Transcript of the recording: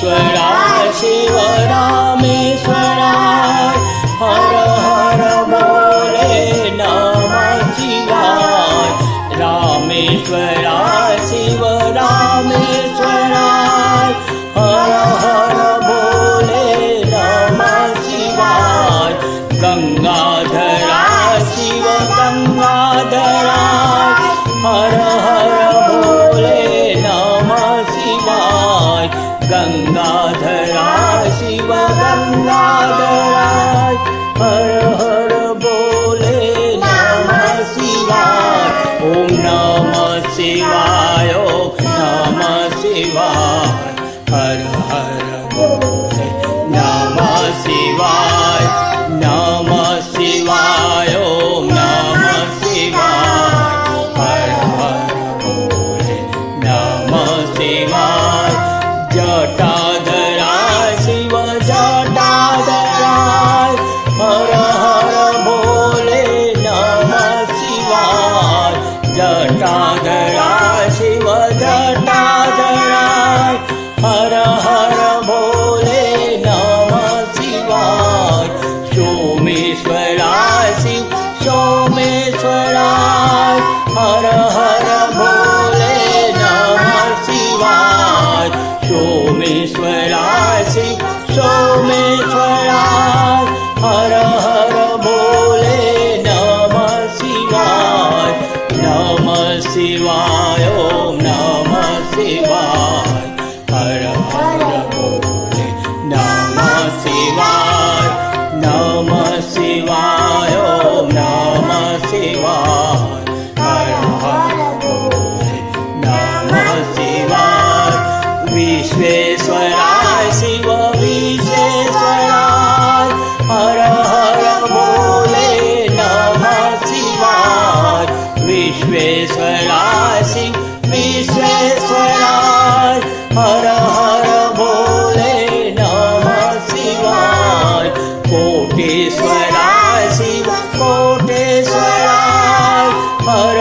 सोमेश्वराय शिव रामेश्वराय हर हर बोले नमः शिवाय रामेश्वराय शिव रामेश्वराय हर हर बोले नमः शिवाय गंगाधराय शिव गंगाधराय हर हर बोले नमः शिवाय गंगाधराय शिव गंगाधराय हर हर बोले नमः शिवाय ओम नमः शिवाय ओम नमः शिवाय हर हर बोले नमः शिवाय नमः शिवाय ओम नमः शिवाय हर हर बोले नमः शिवाय जटाधराय शिव जटाधराय हर हर बोले नमः शिवाय जटाधराय शिव जटाधराय हर हर बोले नमः शिवाय सोमेश्वराय शिव सोमेश्वराय हर हर बोले नमः शिवाय सोमेश्वराय शिव सोमेश्वराय हर हर बोले नमः शिवाय ओम नमः शिवाय हर हर बोले नमः शिवाय ओम नमः शिवाय हर हर बोले नमः शिवाय विश्वेश्वराय शिव विश्वेश्वराय हर हर बोले नमः शिवाय विश्वेश्वराय शिव विश्वेश्वराय हर हर बोले नमः शिवाय कोटेश्वराय शिव कोटेश्वराय हर